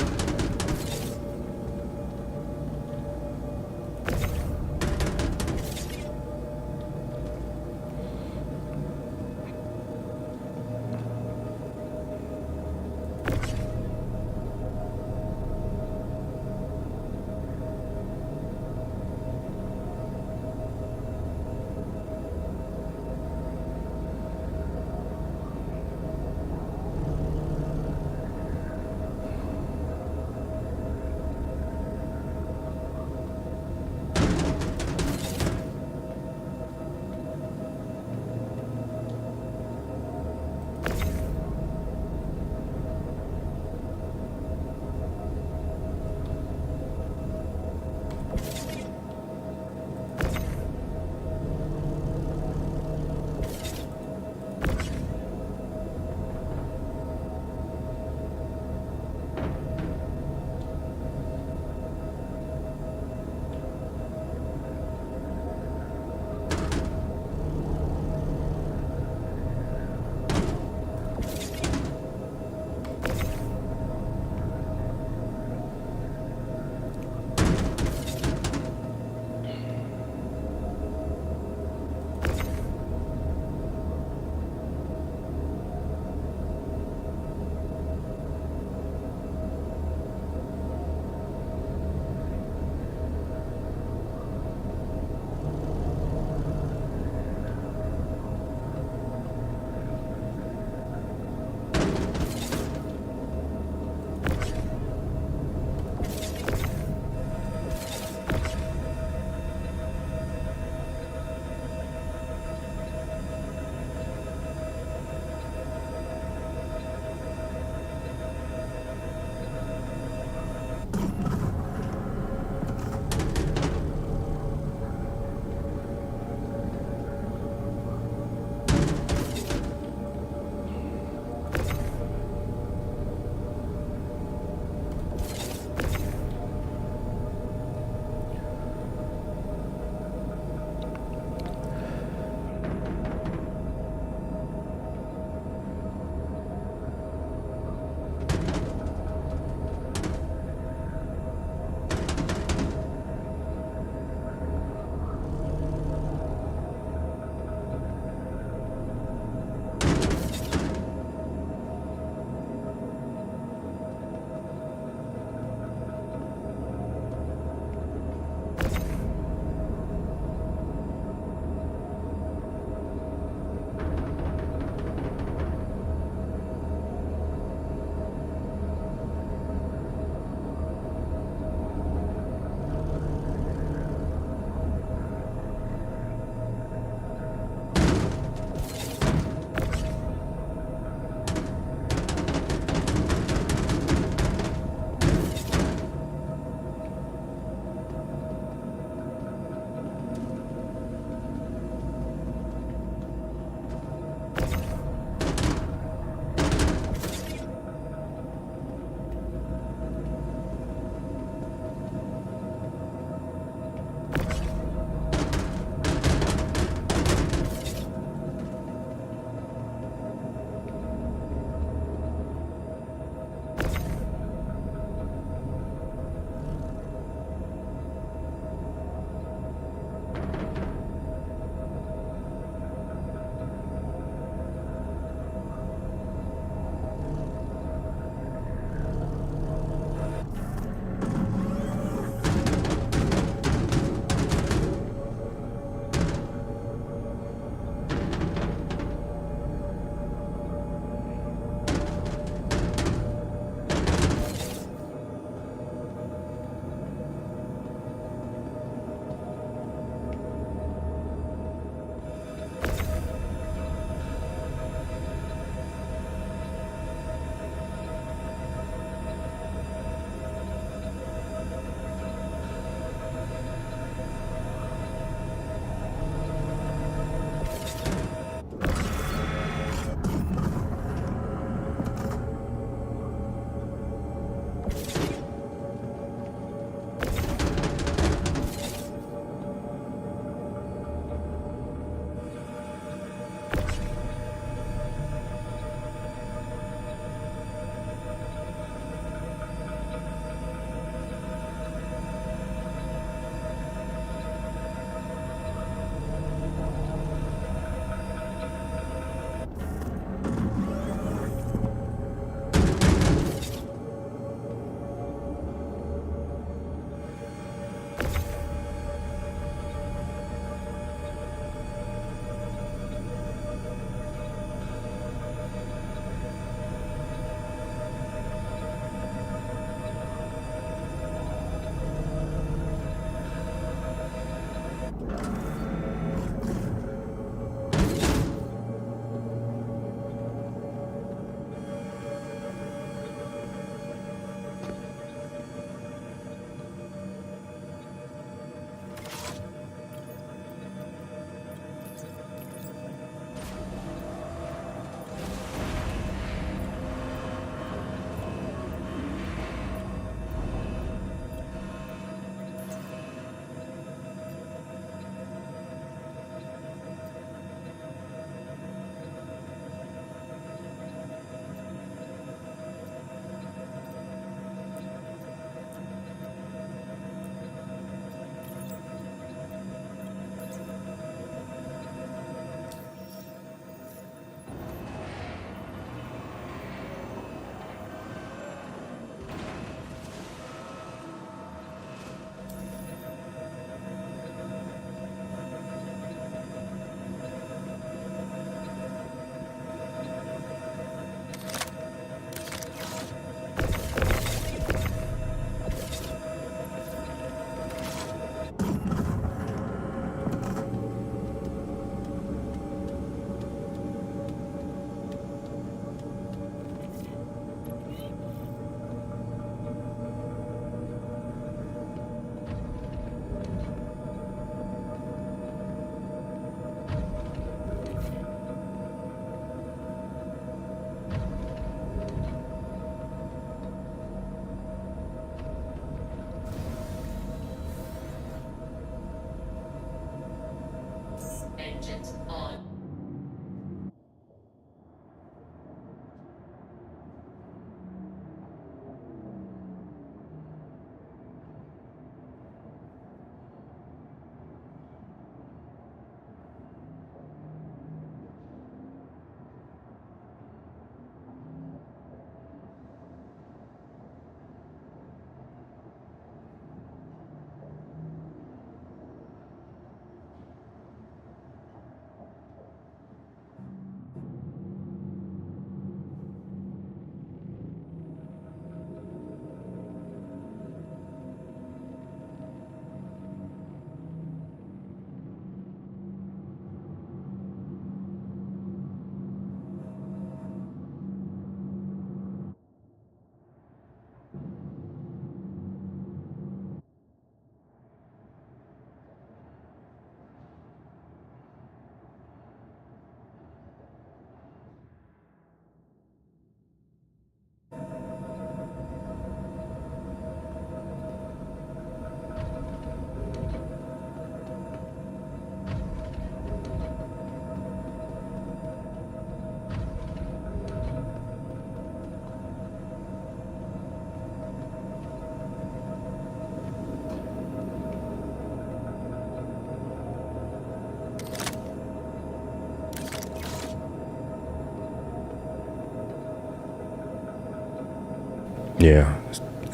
S1: Yeah,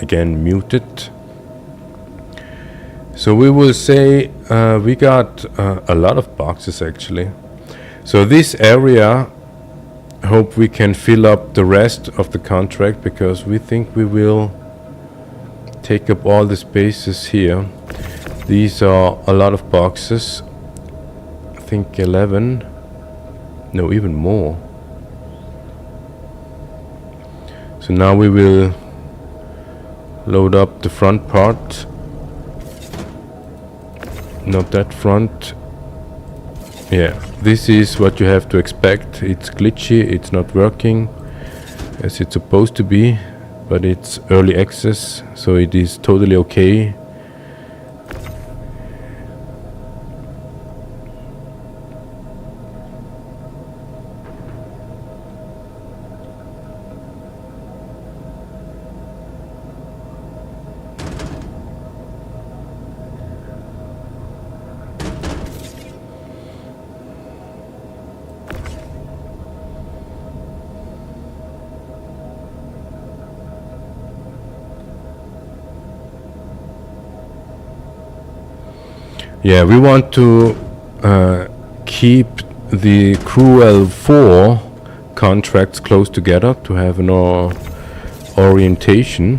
S1: again muted. So we will say we got a lot of boxes actually. So this area, hope we can fill up the rest of the contract, because we think we will take up all the spaces here. These are a lot of boxes. I think 11, no, even more. So now we will load up the front part. Not that front. Yeah, this is what you have to expect. It's glitchy, it's not working as it's supposed to be, but it's early access, so it is totally okay. Yeah, we want to keep the cruel 4 contracts close together to have an orientation.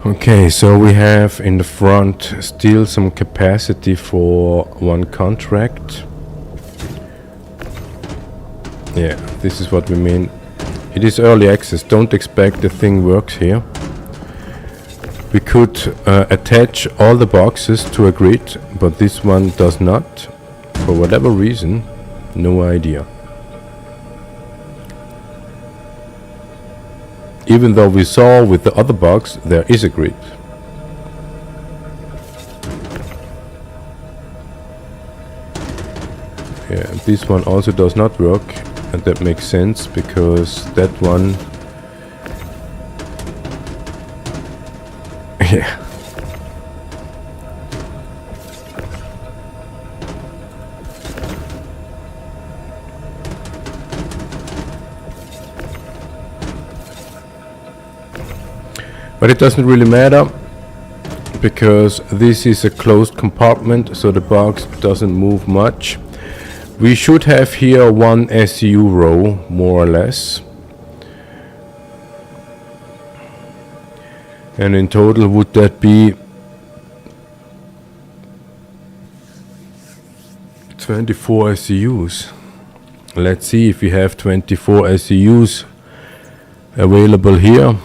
S1: Okay, so we have in the front still some capacity for one contract. Yeah, this is what we mean. It is early access, don't expect the thing works here. We could attach all the boxes to a grid, but this one does not. For whatever reason, no idea. Even though we saw with the other box, there is a grid. Yeah, this one also does not work, and that makes sense because that one... yeah. But it doesn't really matter because this is a closed compartment, so the box doesn't move much. We should have here one SU row, more or less. And in total, would that be 24 SEUs? Let's see if we have 24 SEUs available here.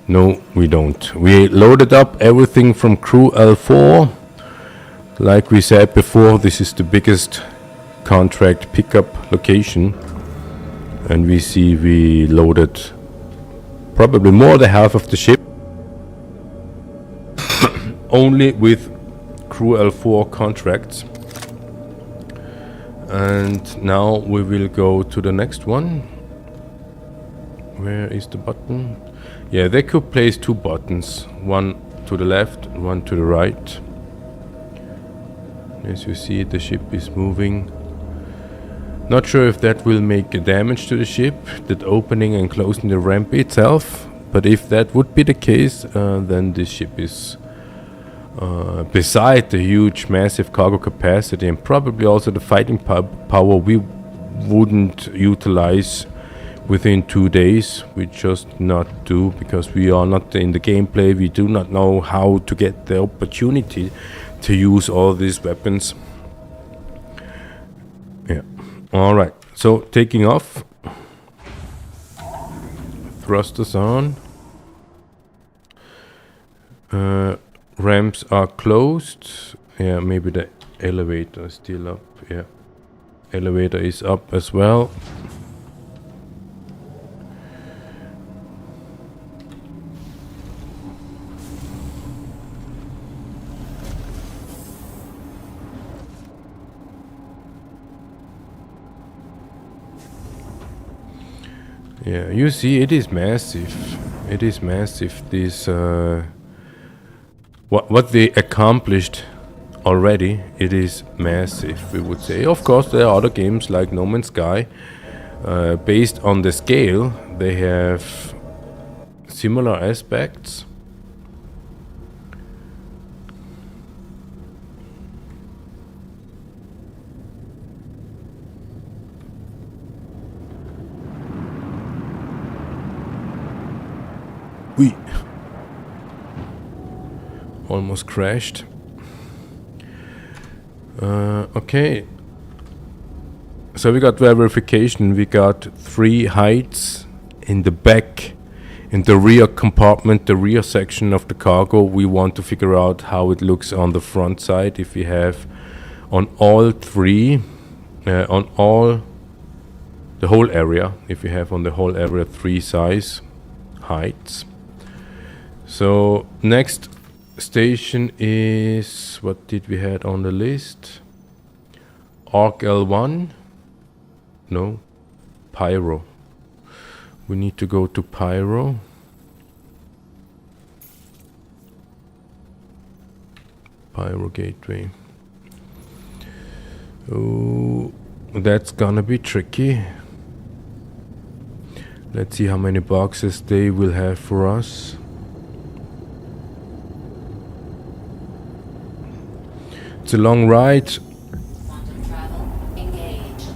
S1: No, we don't. We loaded up everything from crew L4. Like we said before, this is the biggest contract pickup location. And we see we loaded probably more than half of the ship. Only with crew L4 contracts. And now we will go to the next one. Where is the button? Yeah, they could place two buttons, one to the left and one to the right. As you see, the ship is moving. Not sure if that will make a damage to the ship, that opening and closing the ramp itself, but if that would be the case, then this ship is beside the huge massive cargo capacity and probably also the fighting power we wouldn't utilize within 2 days. We just not do, because we are not in the gameplay. We do not know how to get the opportunity to use all these weapons. Yeah. Alright, so taking off. Thrusters on. Ramps are closed. Yeah, maybe the elevator is still up. Yeah. Elevator is up as well. Yeah, you see, it is massive. It is massive. This what they accomplished already, it is massive, we would say. Of course, there are other games like No Man's Sky. Based on the scale, they have similar aspects. We almost crashed. Okay. So we got verification. We got 3 heights in the back, in the rear compartment, the rear section of the cargo. We want to figure out how it looks on the front side. If we have on all 3, on all the whole area, if we have on the whole area 3 size heights. So next station is, what did we had on the list? Arc L1? No, Pyro. We need to go to Pyro. Pyro Gateway. Oh, that's gonna be tricky. Let's see how many boxes they will have for us. It's a long ride.
S2: Quantum travel engaged.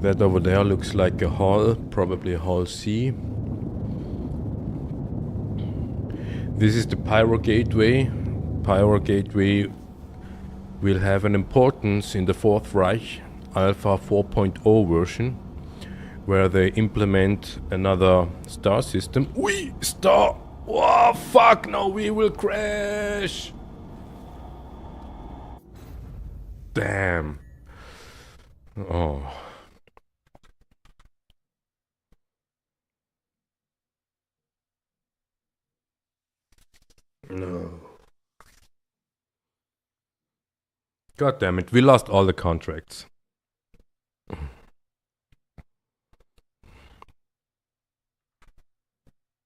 S1: That over there looks like a hall, probably hall C. This is the Pyro Gateway. Pyro Gateway will have an importance in the Fourth Reich Alpha 4.0 version, where they implement another star system. Ui, star! Oh, fuck, no, we will crash! Damn. Oh. No. God damn it, we lost all the contracts.